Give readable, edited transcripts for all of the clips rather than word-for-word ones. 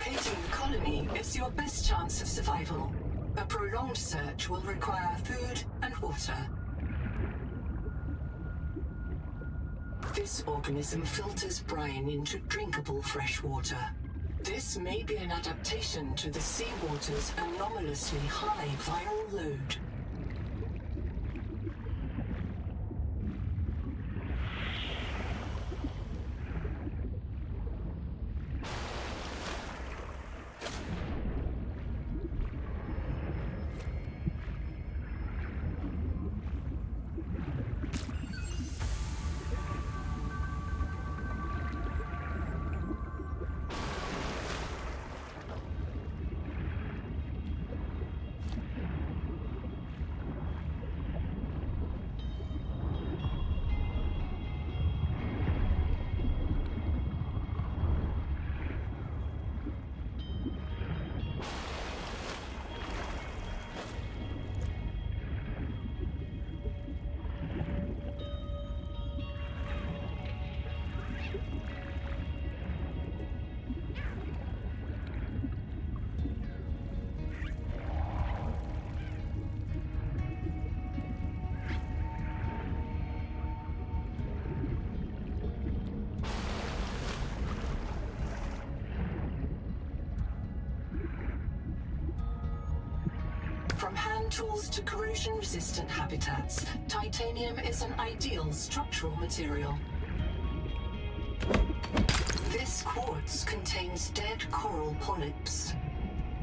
Locating the colony is your best chance of survival. A prolonged search will require food and water. This organism filters brine into drinkable fresh water. This may be an adaptation to the seawater's anomalously high viral load. From hand tools to corrosion-resistant habitats, titanium is an ideal structural material. This quartz contains dead coral polyps.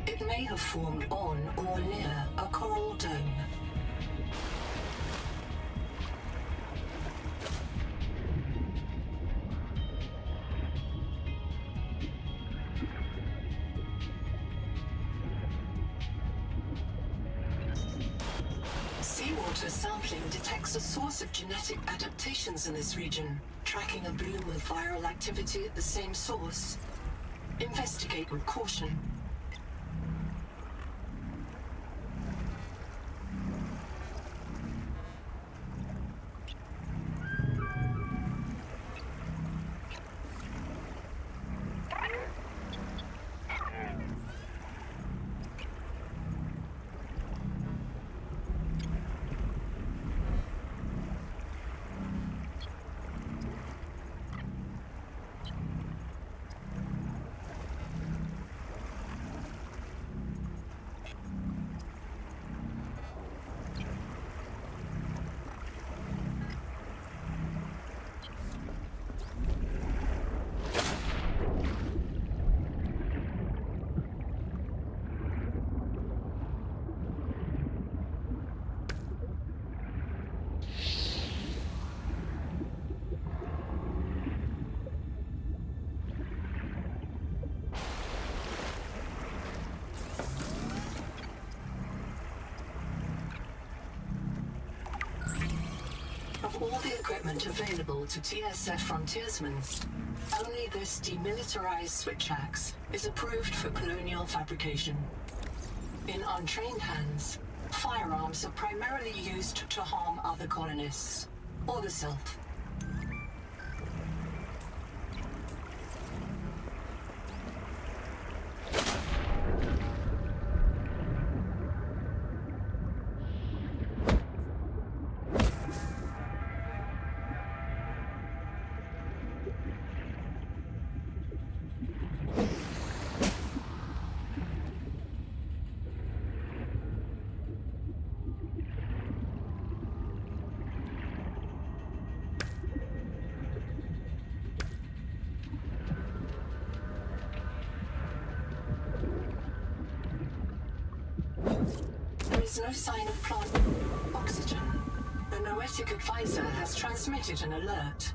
It may have formed on or near a coral dome. Seawater sampling detects a source of genetic adaptations in this region, tracking a bloom of viral activity at the same source. Investigate with caution. Of all the equipment available to TSF frontiersmen, only this demilitarized switch axe is approved for colonial fabrication. In untrained hands, firearms are primarily used to harm other colonists, or the self. There is no sign of plant oxygen. The Noetic advisor has transmitted an alert.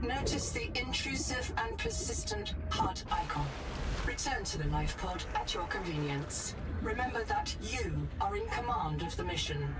Notice the intrusive and persistent HUD icon. Return to the life pod at your convenience. Remember that you are in command of the mission.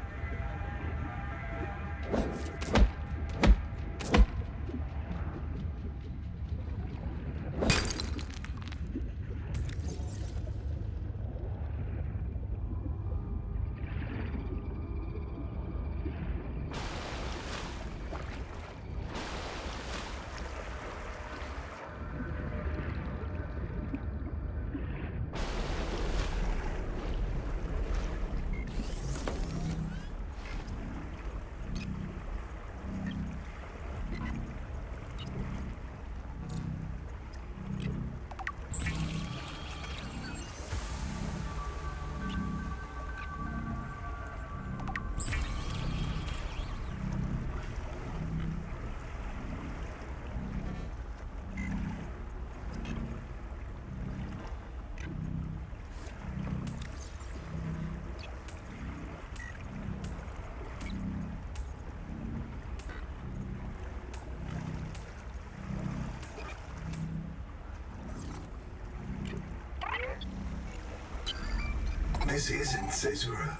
This isn't Caesura.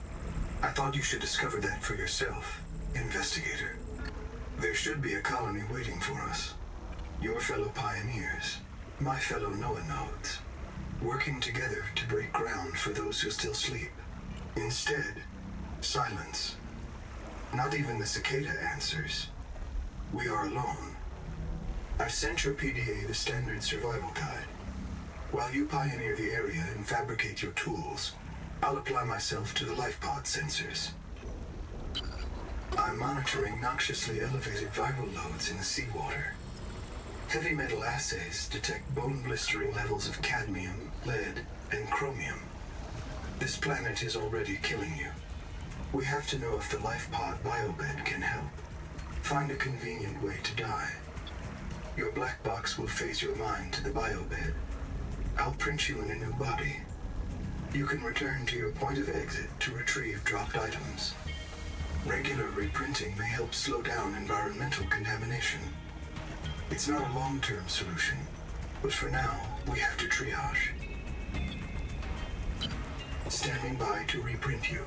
I thought you should discover that for yourself, investigator. There should be a colony waiting for us. Your fellow pioneers, my fellow Noah nodes, working together to break ground for those who still sleep. Instead, silence. Not even the cicada answers. We are alone. I've sent your PDA the standard survival guide. While you pioneer the area and fabricate your tools, I'll apply myself to the life pod sensors. I'm monitoring noxiously elevated viral loads in the seawater. Heavy metal assays detect bone-blistering levels of cadmium, lead, and chromium. This planet is already killing you. We have to know if the life pod biobed can help. Find a convenient way to die. Your black box will phase your mind to the biobed. I'll print you in a new body. You can return to your point of exit to retrieve dropped items. Regular reprinting may help slow down environmental contamination. It's not a long-term solution, but for now, we have to triage. Standing by to reprint you.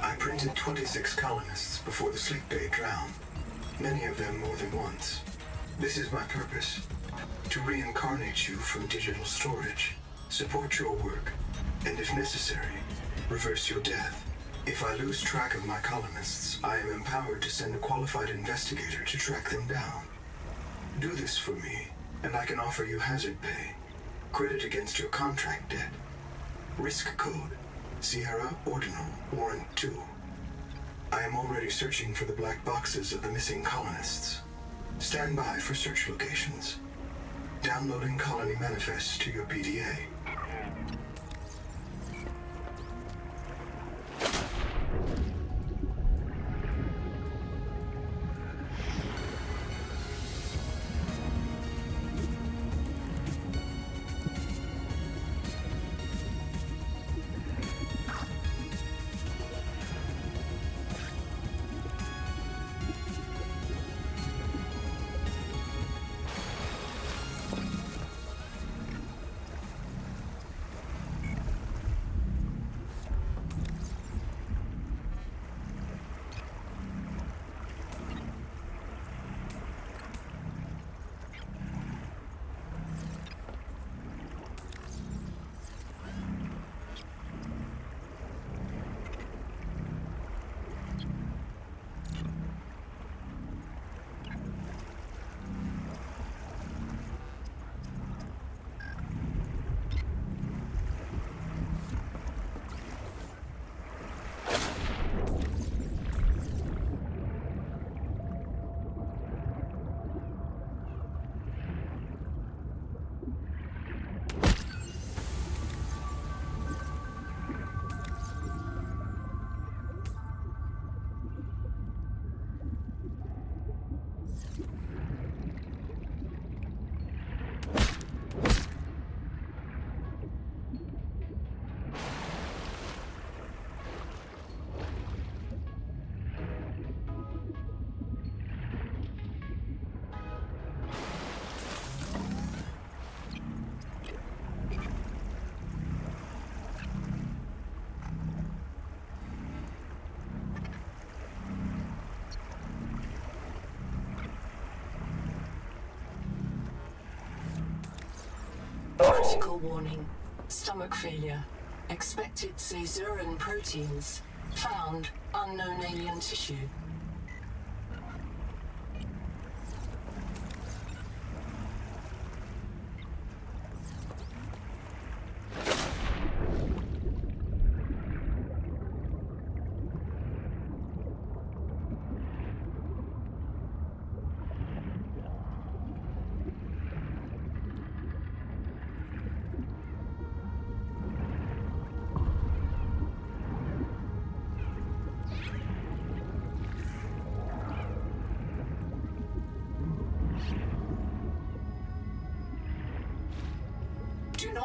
I printed 26 colonists before the sleep day drowned, many of them more than once. This is my purpose, to reincarnate you from digital storage, support your work, and if necessary, reverse your death. If I lose track of my colonists, I am empowered to send a qualified investigator to track them down. Do this for me, and I can offer you hazard pay, credit against your contract debt. Risk code, Sierra Ordinal Warrant 2. I am already searching for the black boxes of the missing colonists. Stand by for search locations. Downloading colony manifests to your PDA. Critical warning. Stomach failure. Expected Caesuran proteins. Found unknown alien tissue.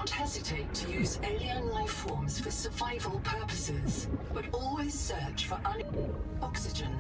not hesitate to use alien life forms for survival purposes, but always search for oxygen.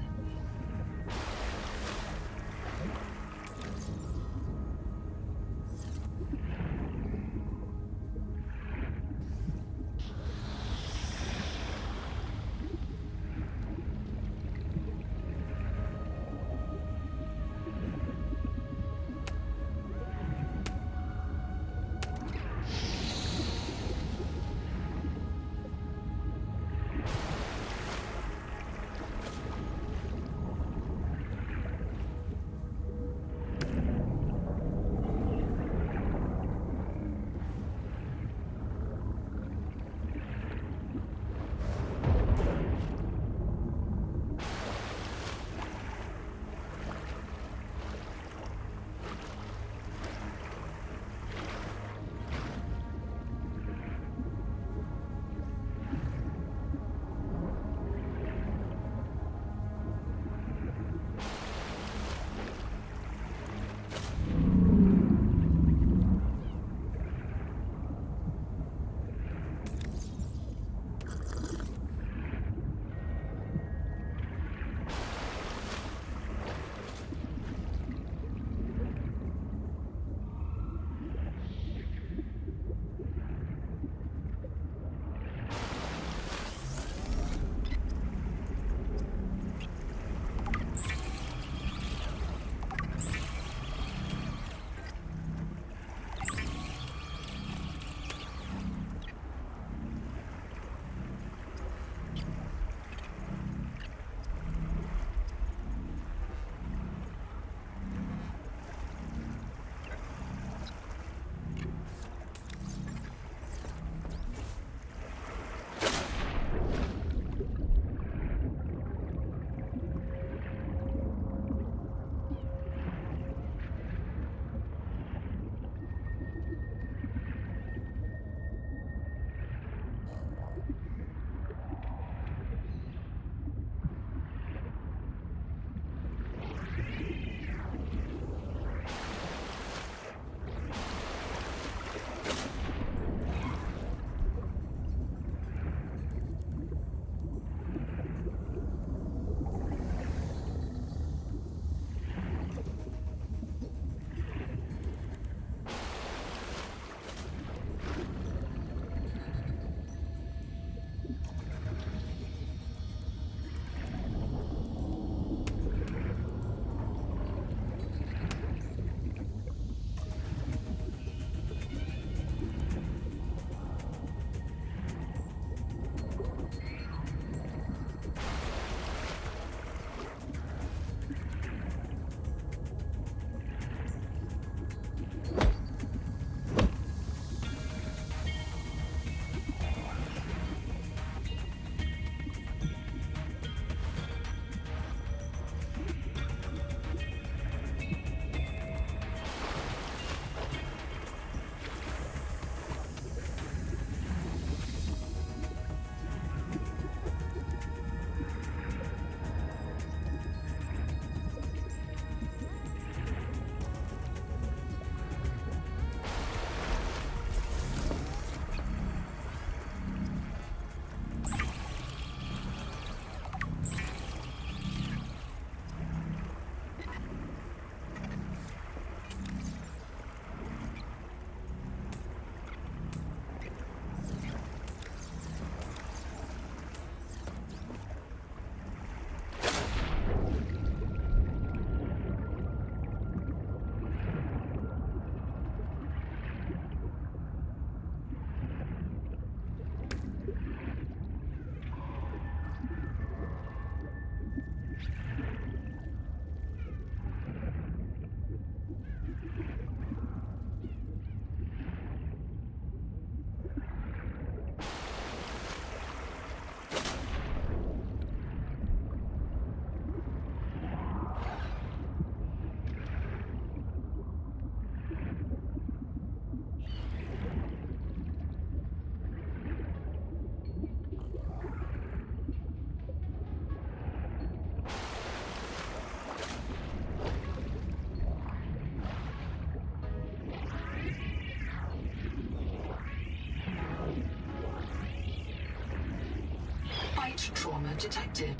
flight trauma detected.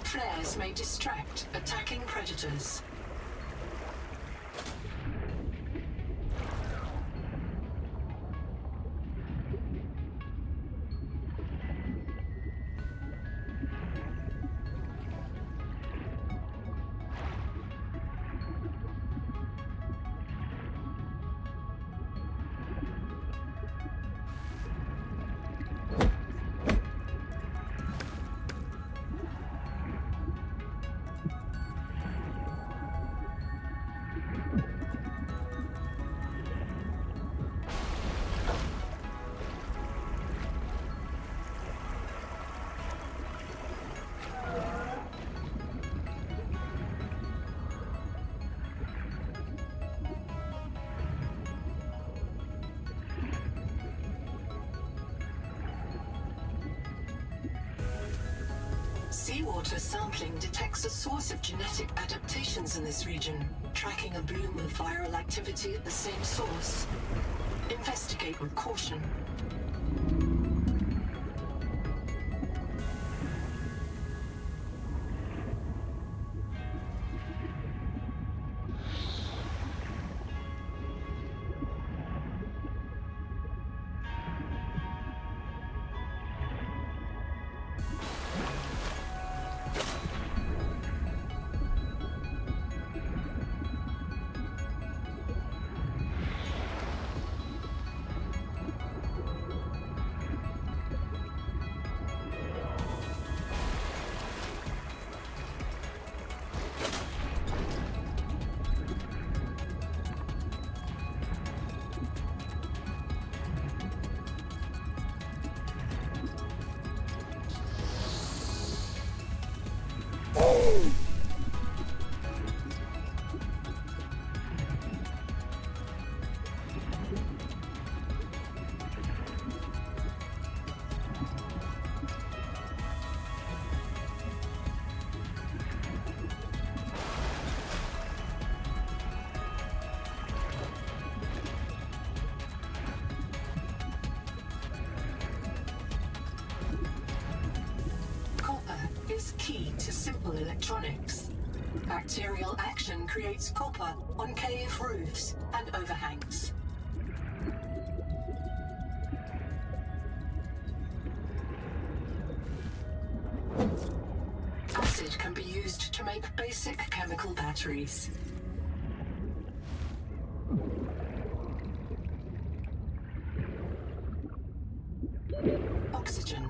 Flares may distract attacking predators. Seawater sampling detects a source of genetic adaptations in this region, tracking a bloom of viral activity at the same source. Investigate with caution. Is key to simple electronics. Bacterial action creates copper on cave roofs and overhangs. Acid can be used to make basic chemical batteries. Oxygen.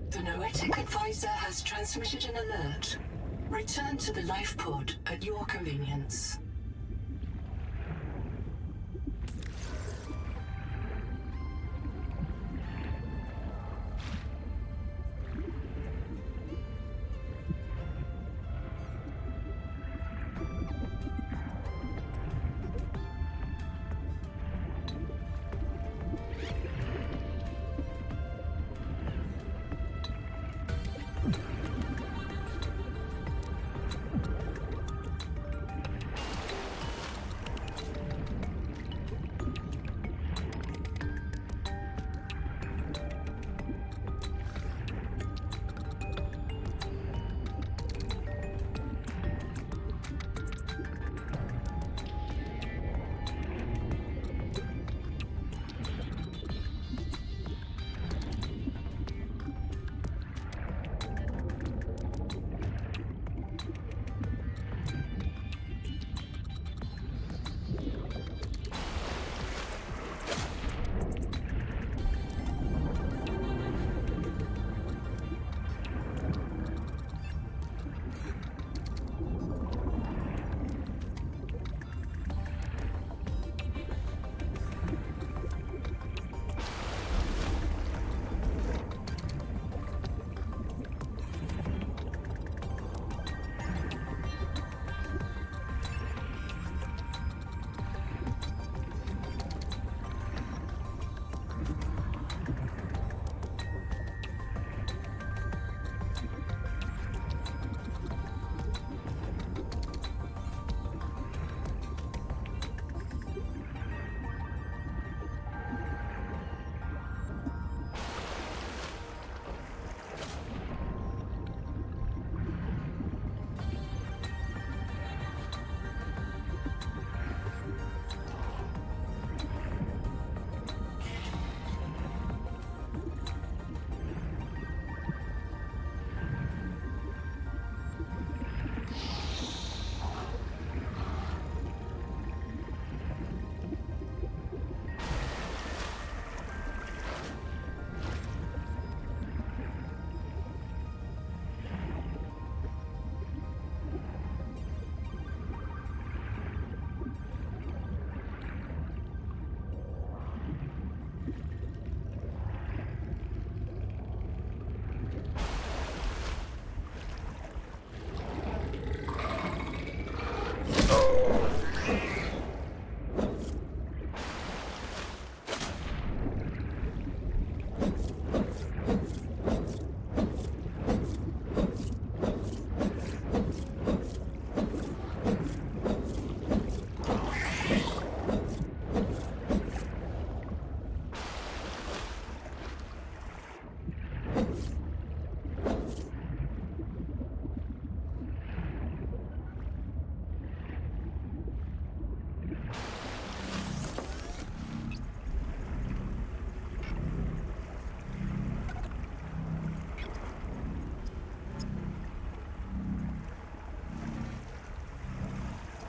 The Noetic Advisor has transmitted an alert. Return to the life pod at your convenience.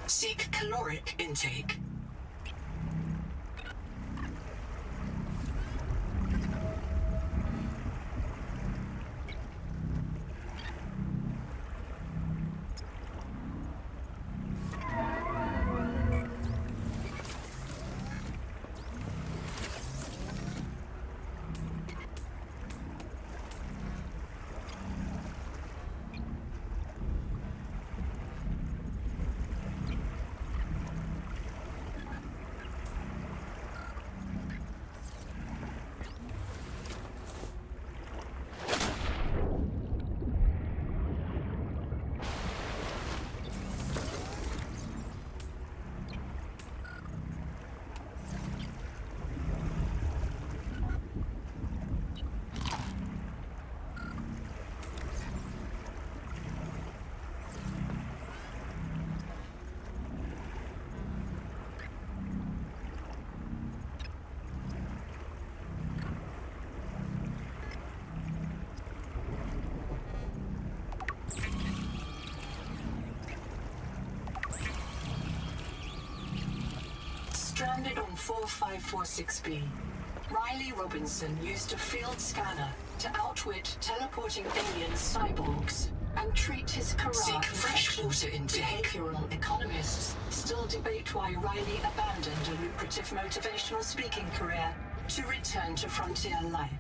Seek caloric intake. Stranded on 4546B, Riley Robinson used a field scanner to outwit teleporting alien cyborgs and treat his corral. Seek fresh water intake. Behavioral economists still debate why Riley abandoned a lucrative motivational speaking career to return to frontier life.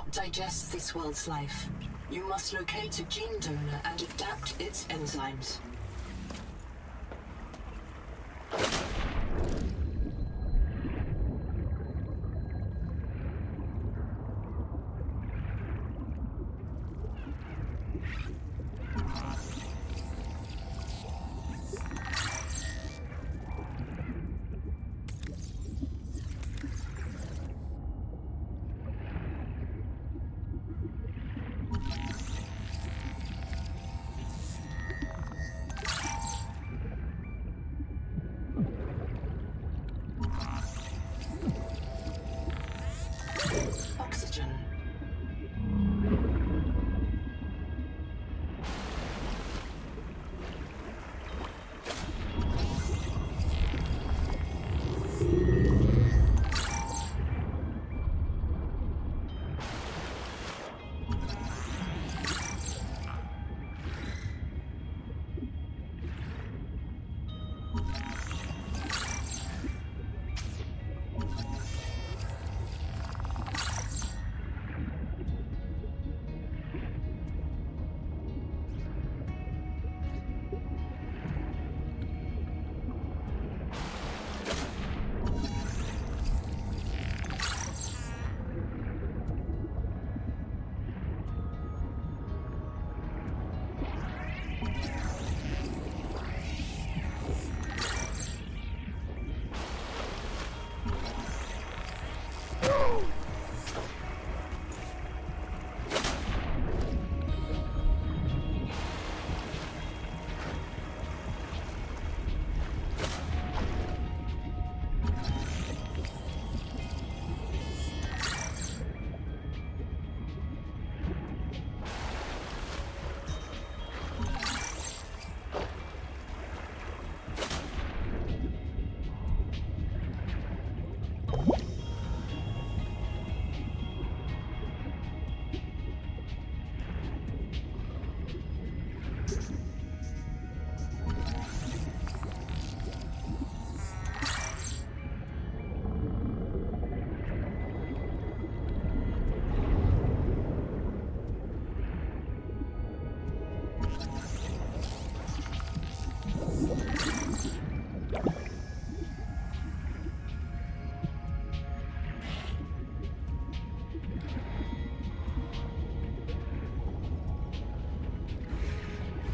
cannot digest this world's life. You must locate a gene donor and adapt its enzymes. Oxygen.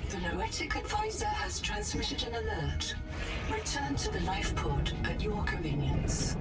The Noetic Advisor has transmitted an alert. Return to the life pod at your convenience.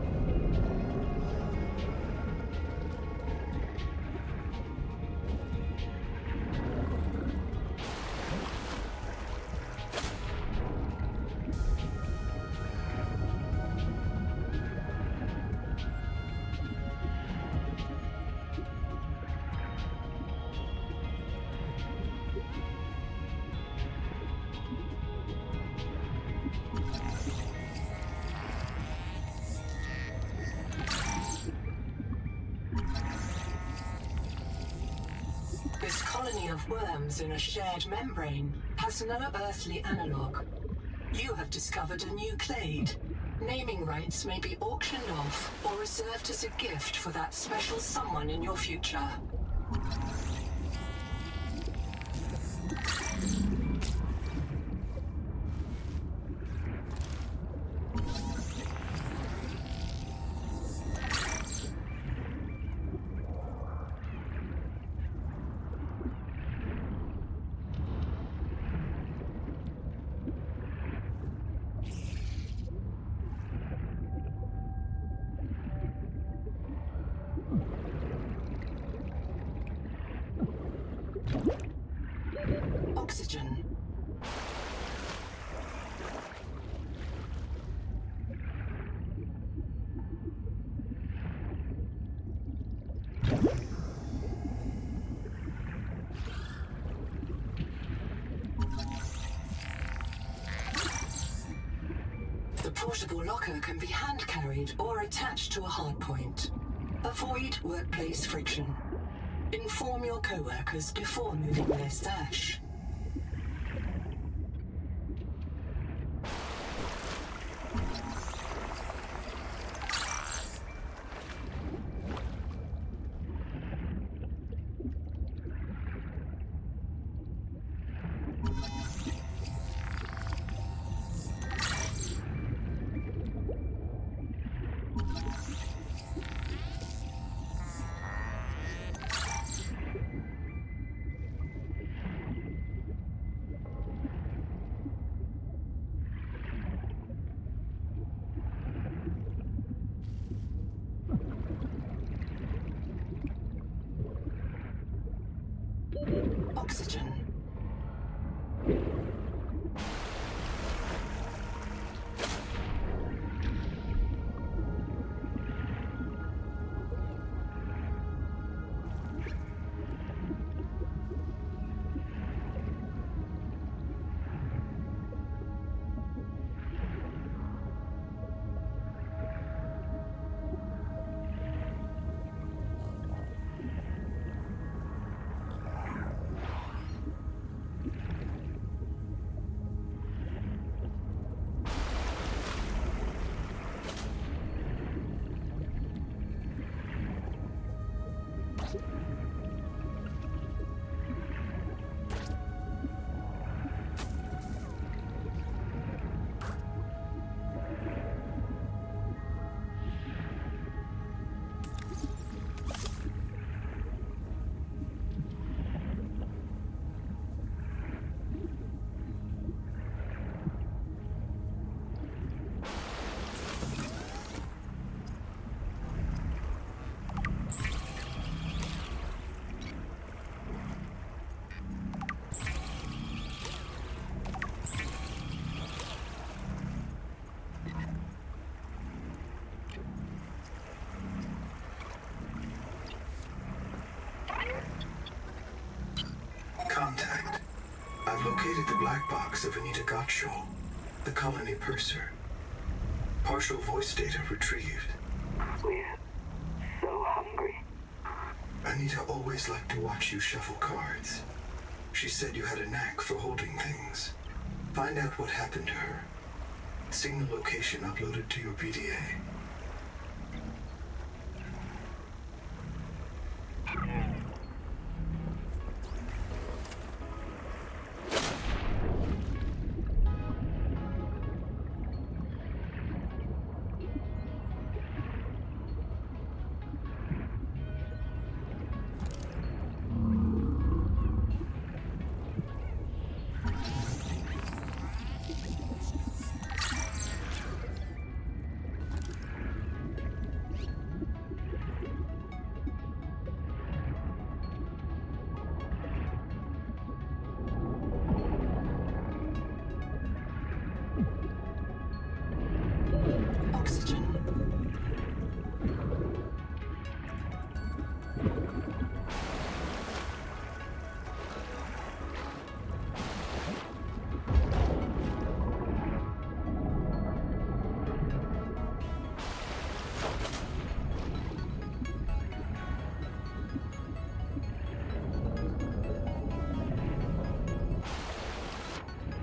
This colony of worms in a shared membrane has no earthly analogue. You have discovered a new clade. Naming rights may be auctioned off or reserved as a gift for that special someone in your future. Oxygen. The portable locker can be hand-carried or attached to a hardpoint. Avoid workplace friction. Inform your co-workers before moving their stash. Oxygen. Contact. I've located the black box of Anita Gottschall, the colony purser. Partial voice data retrieved. We're so hungry. Anita always liked to watch you shuffle cards. She said you had a knack for holding things. Find out what happened to her. Signal location uploaded to your PDA. Oxygen.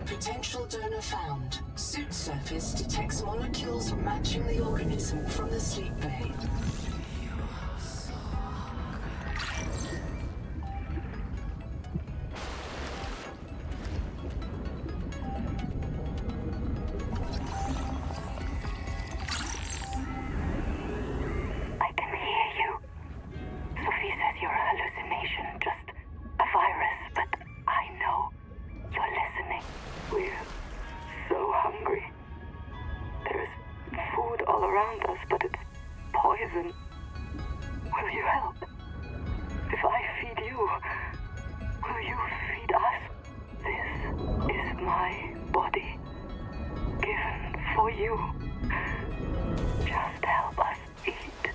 Potential donor found. Suit surface detects molecules matching the organism from the sleep bay. I can hear you. Sophie says you're a hallucination, just a virus, but I know you're listening. We're so hungry. There's food all around us, but it's poison. Will you help? If I feed you, will you feed us? This is my body, given for you. Just help us eat.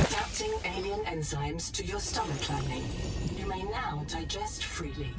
Adapting alien enzymes to your stomach lining. You may now digest freely.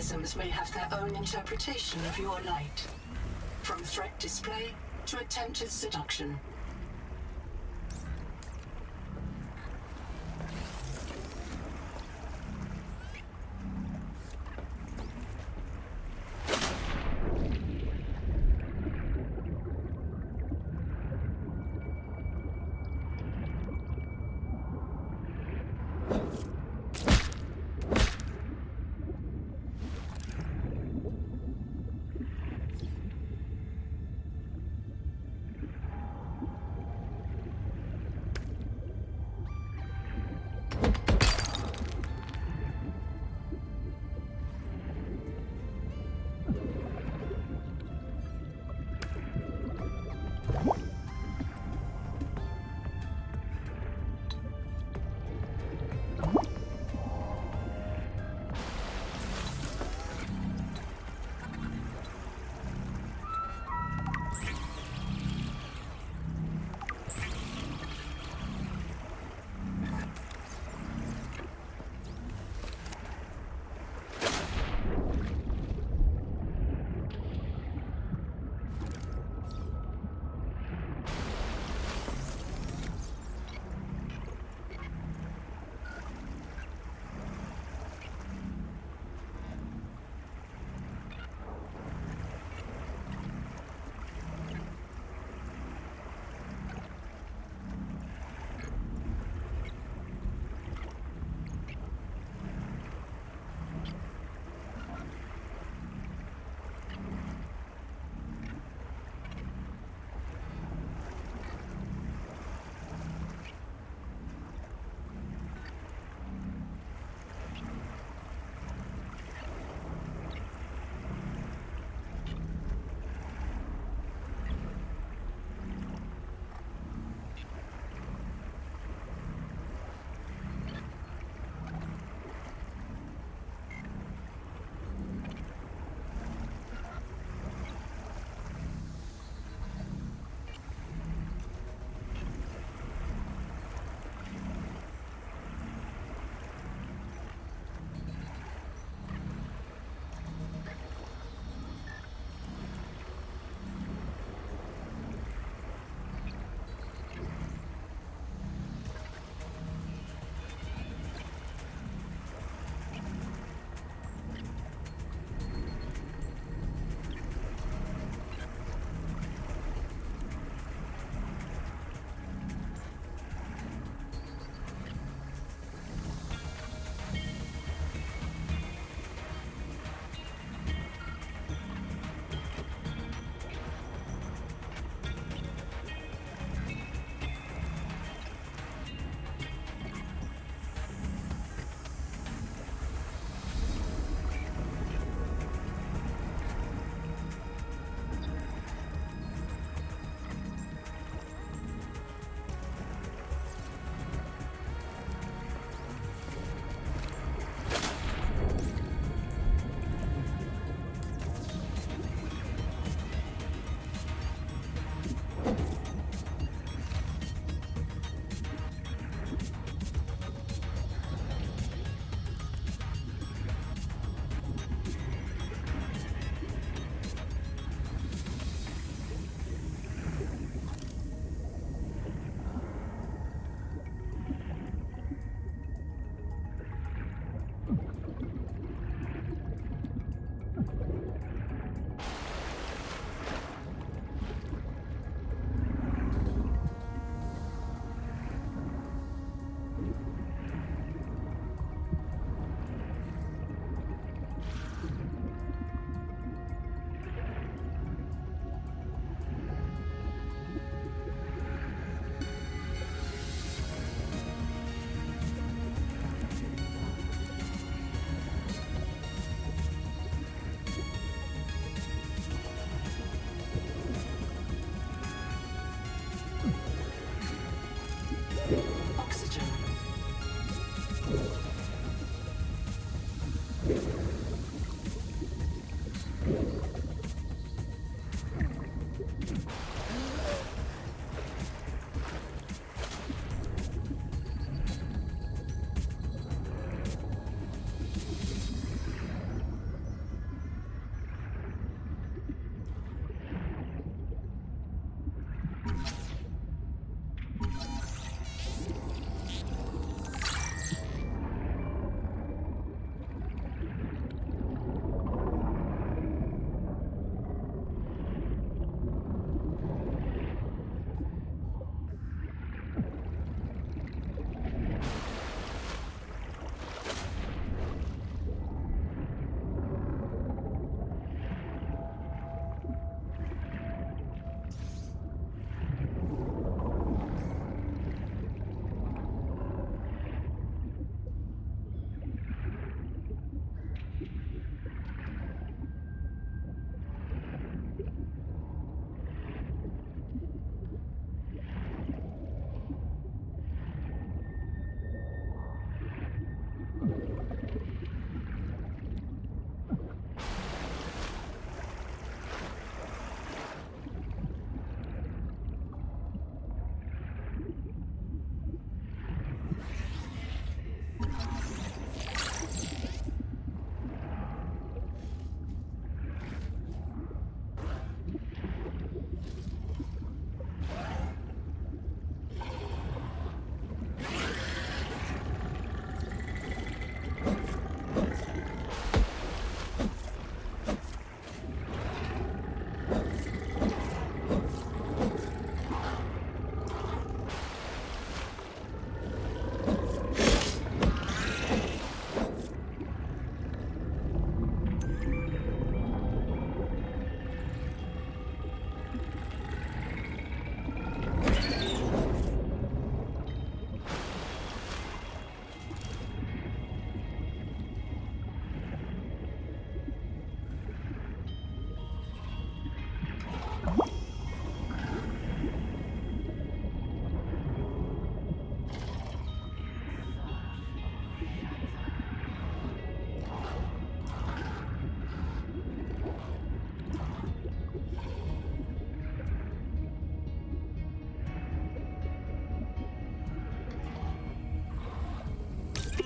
organisms may have their own interpretation of your light. From threat display to attempted seduction.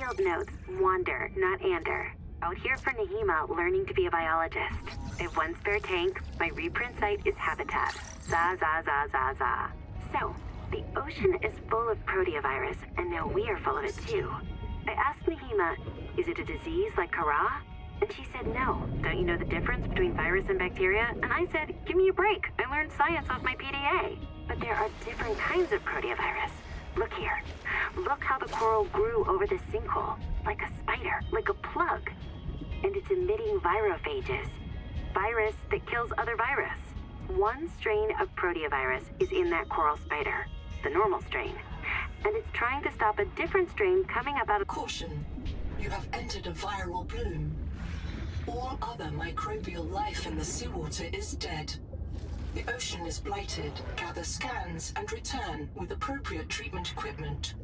field notes wander, not ander. Out here for Nahima, learning to be a biologist. I have one spare tank. My reprint site is habitat. Za za za za za. So, the ocean is full of proteovirus, and now we are full of it too. I asked Nahima, is it a disease like Kara? And she said no. Don't you know the difference between virus and bacteria? And I said, give me a break. I learned science off my PDA. But there are different kinds of proteovirus. Look here. Look how the coral grew over this sinkhole. Like a spider, like a plug. And it's emitting virophages. Virus that kills other virus. One strain of proteovirus is in that coral spider. The normal strain. And it's trying to stop a different strain coming up out of... Caution. You have entered a viral bloom. All other microbial life in the seawater is dead. The ocean is blighted. Gather scans and return with appropriate treatment equipment.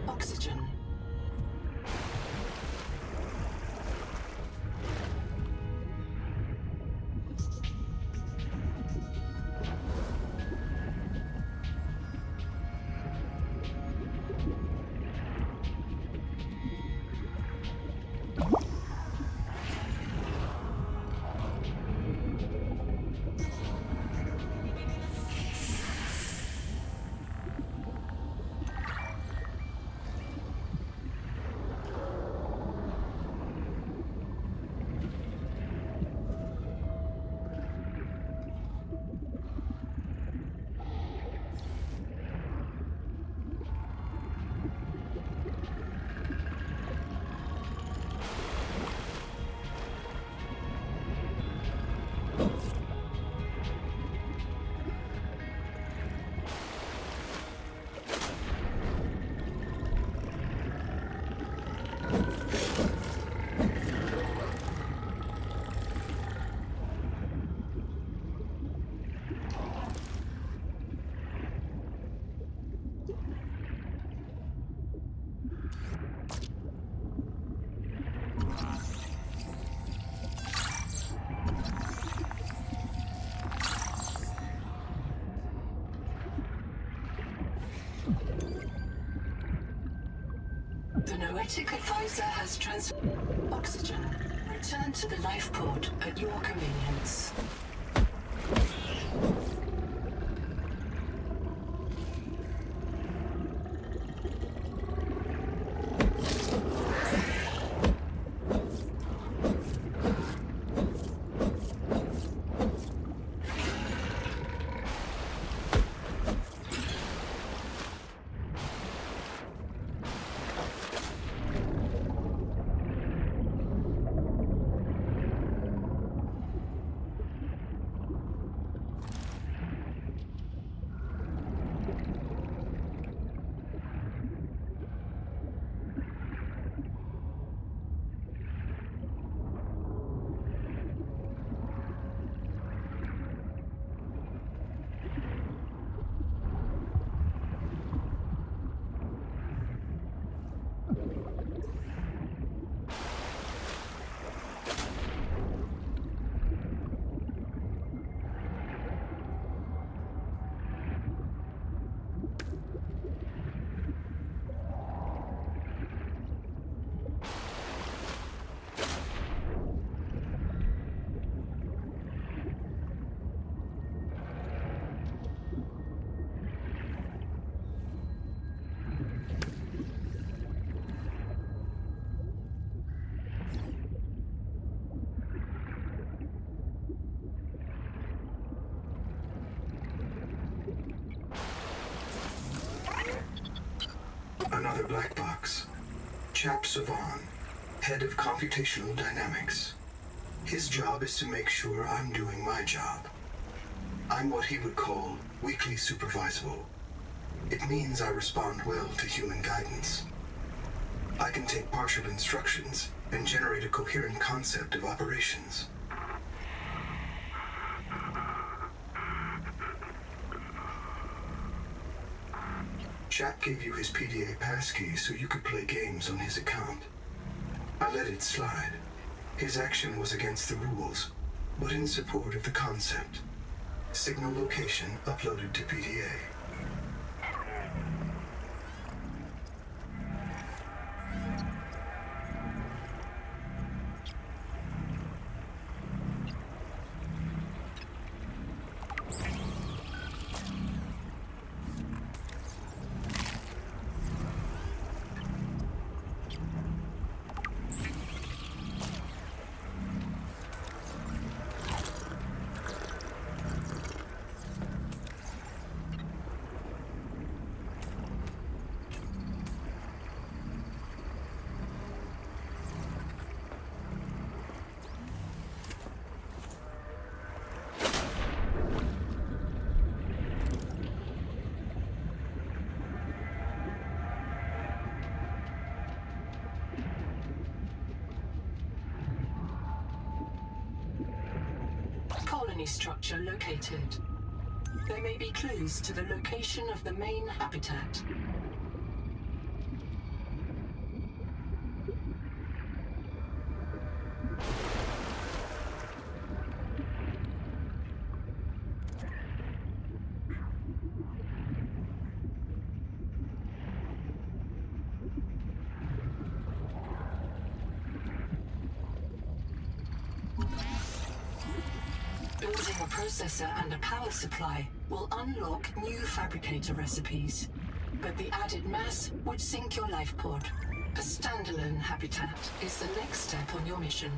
Oxygen. The Noetic advisor has transferred oxygen. Return to the life pod at your convenience. Another black box. Chap Savan, head of computational dynamics. His job is to make sure I'm doing my job. I'm what he would call weakly supervisable. It means I respond well to human guidance. I can take partial instructions and generate a coherent concept of operations. Chap gave you his PDA passkey so you could play games on his account. I let it slide. His action was against the rules, but in support of the concept. Signal location uploaded to PDA. Colony structure located. There may be clues to the location of the main habitat. Building a processor and a power supply will unlock new fabricator recipes. But the added mass would sink your life pod. A standalone habitat is the next step on your mission.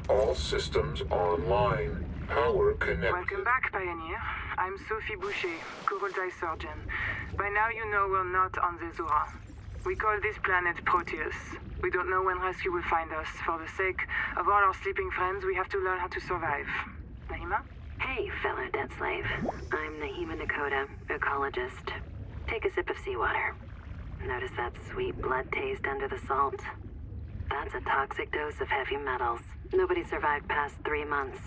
All systems online. Power connected. Welcome back, Pioneer. I'm Sophie Boucher, Coral-Dye Surgeon. By now you know we're not on the Zora. We call this planet Proteus. We don't know when rescue will find us. For the sake of all our sleeping friends, we have to learn how to survive. Nahima? Hey, fellow dead slave. I'm Nahima Nakota, ecologist. Take a sip of seawater. Notice that sweet blood taste under the salt? That's a toxic dose of heavy metals. Nobody survived past 3 months.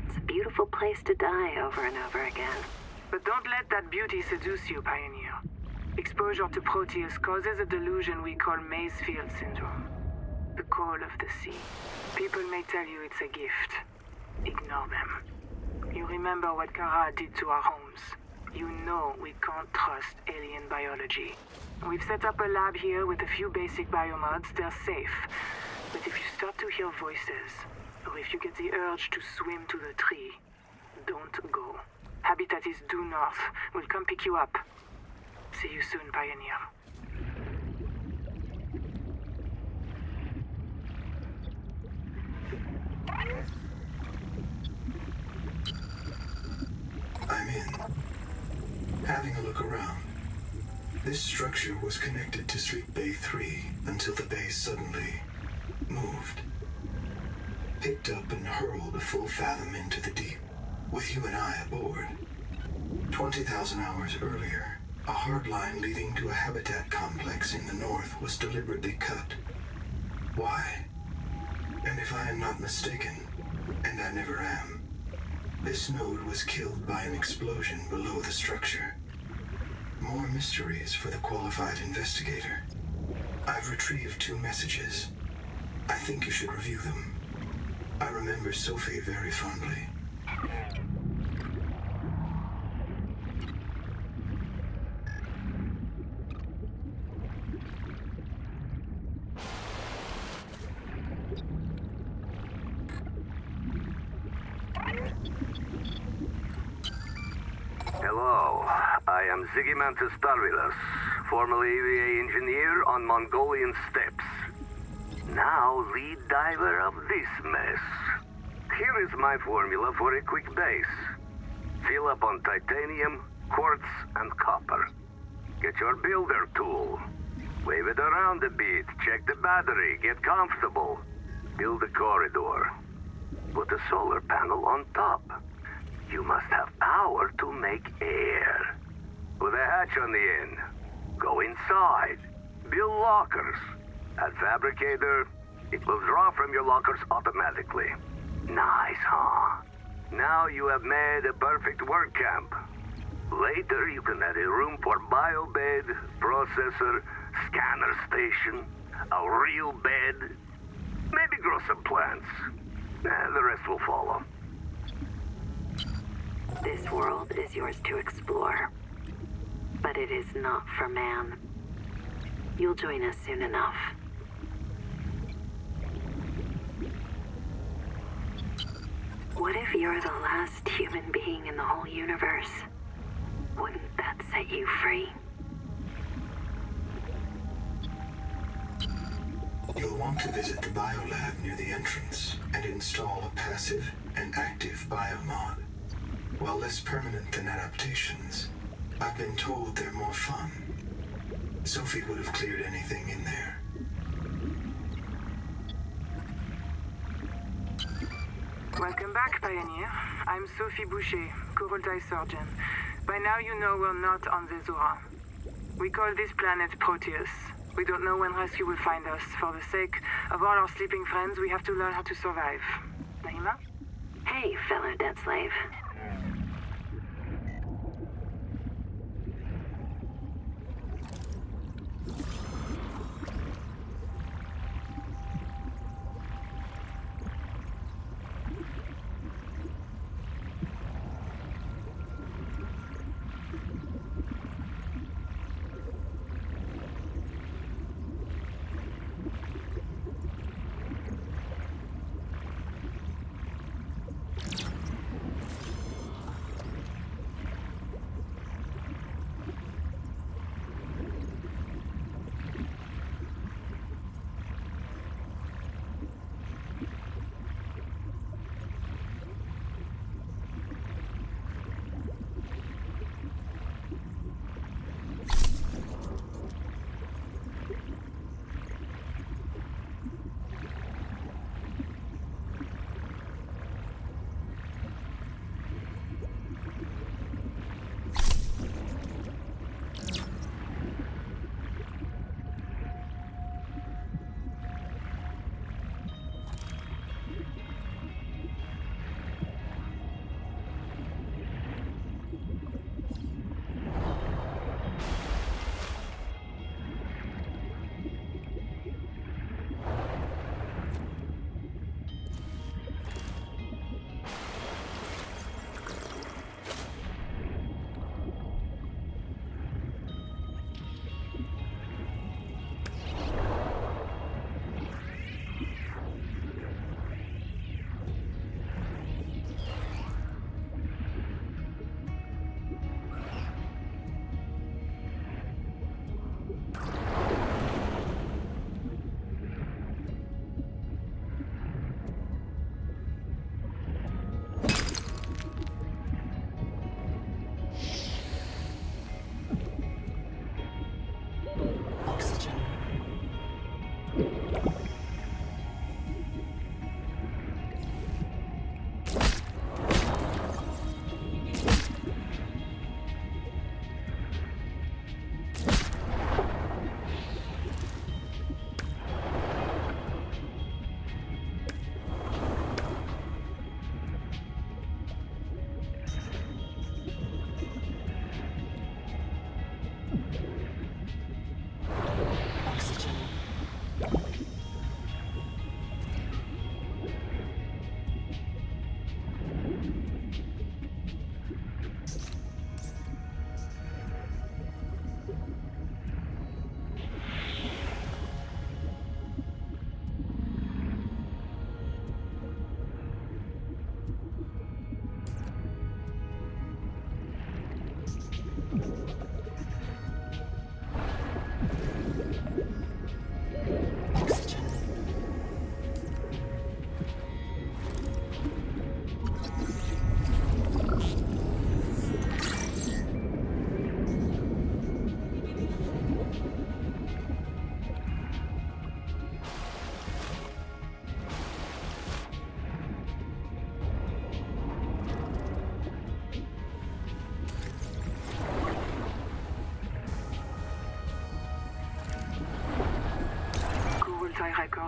It's a beautiful place to die over and over again. But don't let that beauty seduce you, Pioneer. Exposure to Proteus causes a delusion we call Maysfield Syndrome. The call of the sea. People may tell you it's a gift. Ignore them. You remember what Kara did to our homes. You know we can't trust alien biology. We've set up a lab here with a few basic biomods. They're safe. But if you start to hear voices, or if you get the urge to swim to the tree, don't go. Habitat is due north. We'll come pick you up. See you soon, Pioneer. I'm in. Having a look around. This structure was connected to Street Bay 3 until the bay suddenly moved. Picked up and hurled a full fathom into the deep, with you and I aboard. 20,000 hours earlier, a hard line leading to a habitat complex in the north was deliberately cut. Why? And if I am not mistaken, and I never am, this node was killed by an explosion below the structure. More mysteries for the qualified investigator. I've retrieved 2 messages. I think you should review them. I remember Sophie very fondly. I am Zigimantus Starvilas, formerly EVA engineer on Mongolian steppes. Now lead diver of this mess. Here is my formula for a quick base. Fill up on titanium, quartz, and copper. Get your builder tool. Wave it around a bit, check the battery, get comfortable. Build a corridor. Put a solar panel on top. You must have power to make air. Put a hatch on the end. Go inside. Build lockers. At Fabricator, it will draw from your lockers automatically. Nice, huh? Now you have made a perfect work camp. Later, you can add a room for biobed, processor, scanner station, a real bed. Maybe grow some plants. The rest will follow. This world is yours to explore, but it is not for man. You'll join us soon enough. What if you're the last human being in the whole universe? Wouldn't that set you free? You'll want to visit the biolab near the entrance and install a passive and active biomod. While less permanent than adaptations, I've been told they're more fun. Sophie would have cleared anything in there. Welcome back, Pioneer. I'm Sophie Boucher, Kurultai surgeon. By now you know we're not on the Zora. We call this planet Proteus. We don't know when rescue will find us. For the sake of all our sleeping friends, we have to learn how to survive. Naima? Hey, fellow dead slave.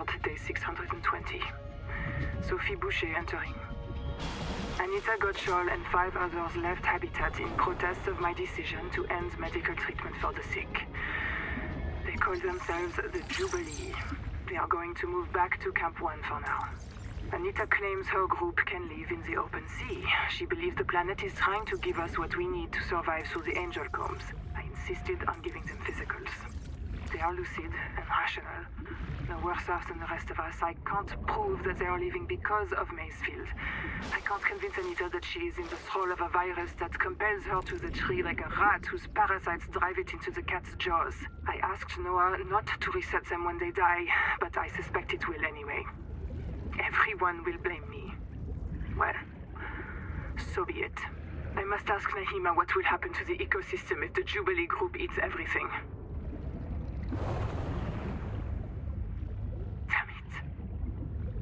Nord, day 620. Sophie Boucher entering. Anita Gottschall and 5 others left Habitat in protest of my decision to end medical treatment for the sick. They call themselves the Jubilee. They are going to move back to Camp 1 for now. Anita claims her group can live in the open sea. She believes the planet is trying to give us what we need to survive through the angel combs. I insisted on giving them physicals. They are lucid and rational. No worse off than the rest of us. I can't prove that they are leaving because of Macefield. I can't convince Anita that she is in the thrall of a virus that compels her to the tree like a rat whose parasites drive it into the cat's jaws. I asked Noah not to reset them when they die, but I suspect it will anyway. Everyone will blame me. Well, so be it. I must ask Nahima what will happen to the ecosystem if the Jubilee group eats everything. Damn it.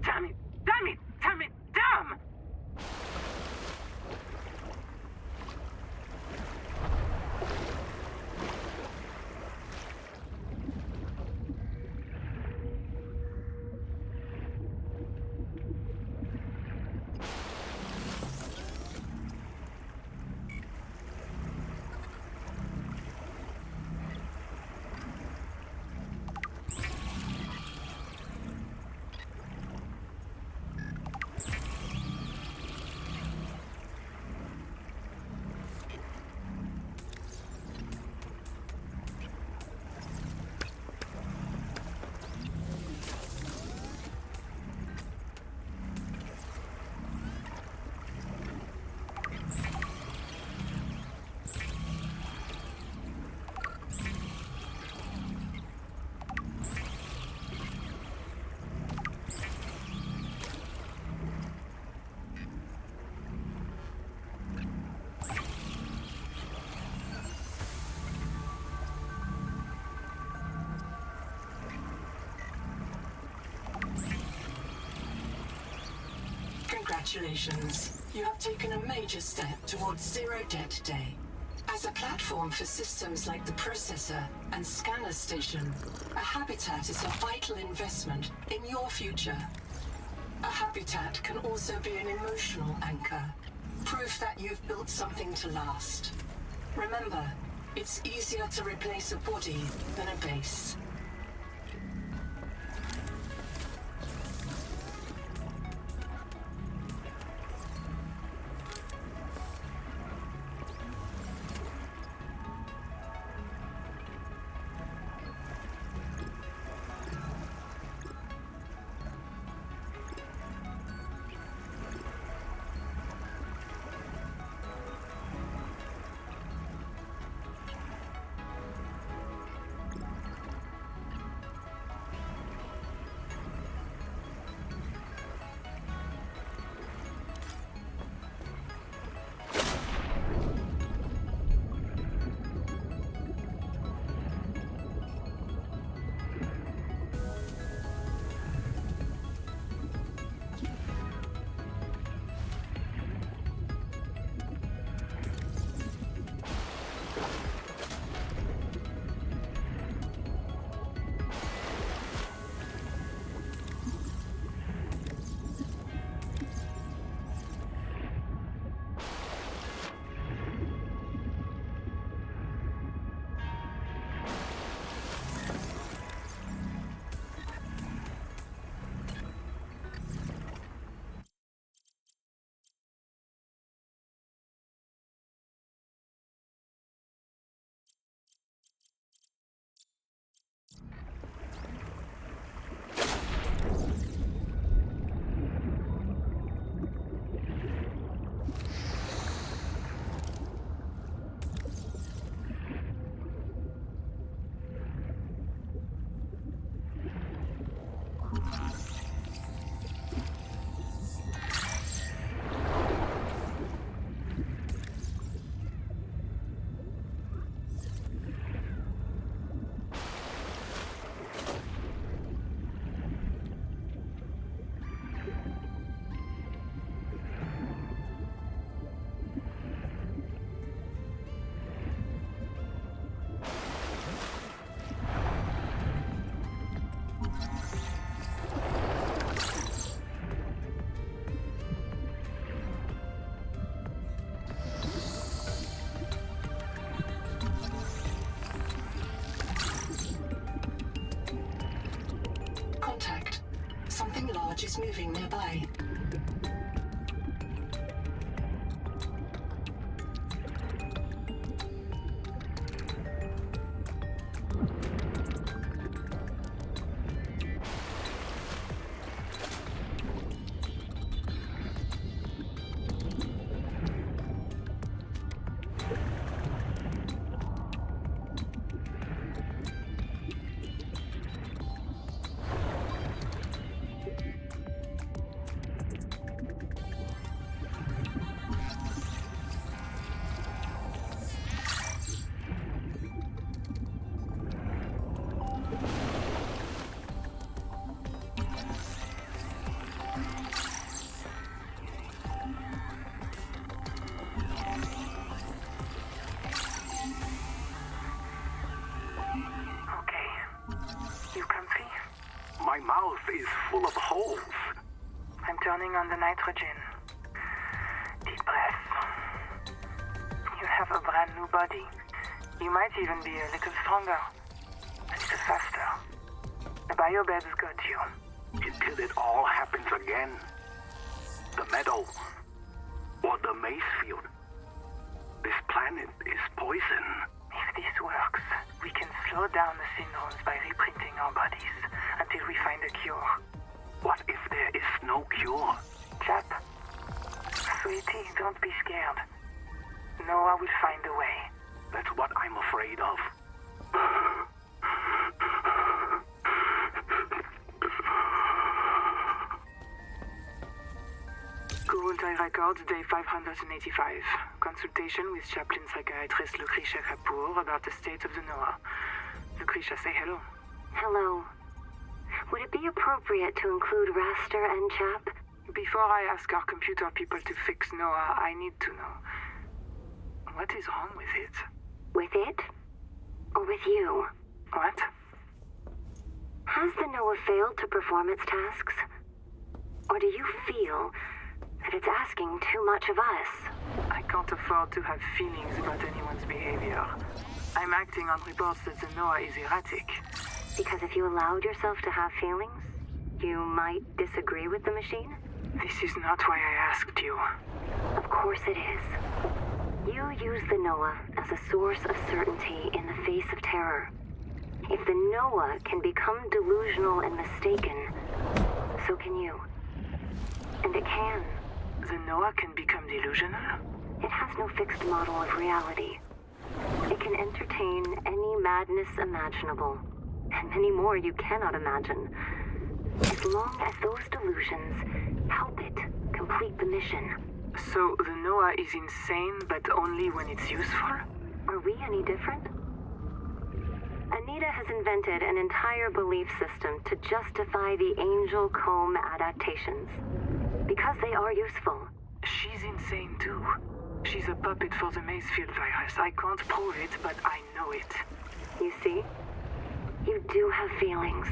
Damn it. Damn it. Damn it. Damn! Congratulations. You have taken a major step towards Zero Debt Day. As a platform for systems like the processor and scanner station, a habitat is a vital investment in your future. A habitat can also be an emotional anchor, proof that you've built something to last. Remember, it's easier to replace a body than a base. charge is moving nearby. My mouth is full of holes. I'm turning on the nitrogen. Deep breath. You have a brand new body. You might even be a little stronger. A little faster. The biobed's got you. Until it all happens again. The meadow. Or the maze field. This planet is poison. If this works, we can slow down the syndromes by reprinting our bodies until we find a cure. What if there is no cure? Chap, sweetie, don't be scared. Noah will find a way. That's what I'm afraid of. Google Records, day 585. Consultation with chaplain psychiatrist Lucretia Kapoor about the state of the Noah. Lucretia, say hello. Hello. Would it be appropriate to include Raster and Chap? Before I ask our computer people to fix Noah, I need to know. What is wrong with it? With it? Or with you? What? Has the Noah failed to perform its tasks? Or do you feel that it's asking too much of us? I can't afford to have feelings about anyone's behavior. I'm acting on reports that the Noah is erratic. Because if you allowed yourself to have feelings, you might disagree with the machine? This is not why I asked you. Of course it is. You use the Noah as a source of certainty in the face of terror. If the Noah can become delusional and mistaken, so can you. And it can. The Noah can become delusional? It has no fixed model of reality. It can entertain any madness imaginable, and many more you cannot imagine, as long as those delusions help it complete the mission. So the Noah is insane, but only when it's useful? Are we any different? Anita has invented an entire belief system to justify the Angel Comb adaptations. Because they are useful. She's insane too. She's a puppet for the Mazefield virus. I can't prove it, but I know it. You see? You do have feelings.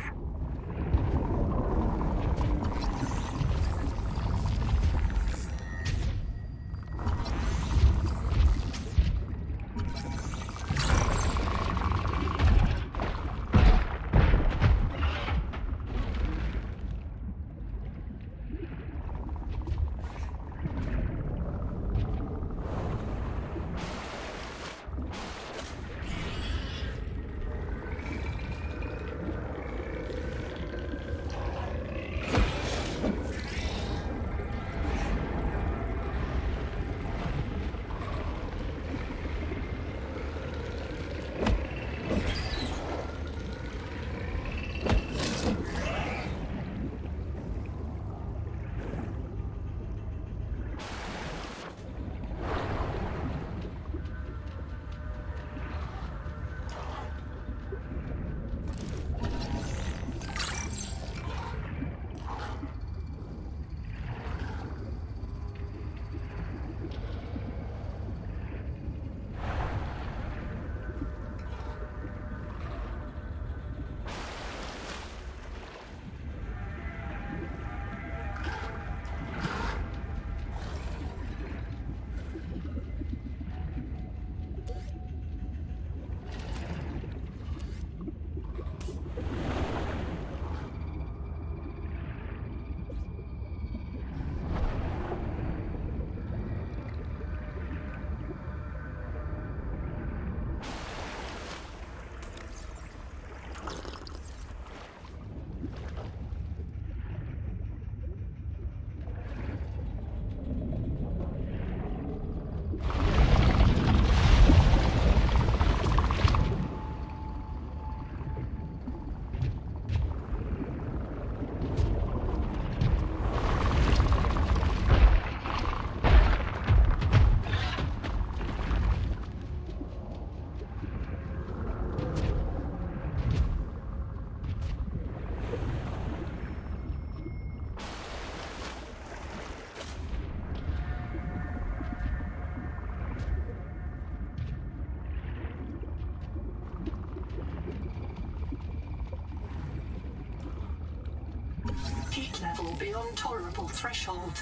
beyond tolerable threshold.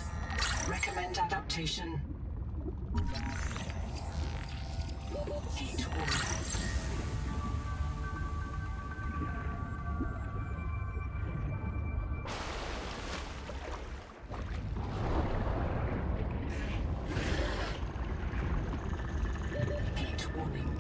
Recommend adaptation. Heat warning. Heat warning.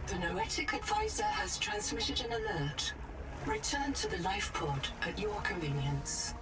The Noetic Advisor has transmitted an alert. Return to the life pod at your convenience.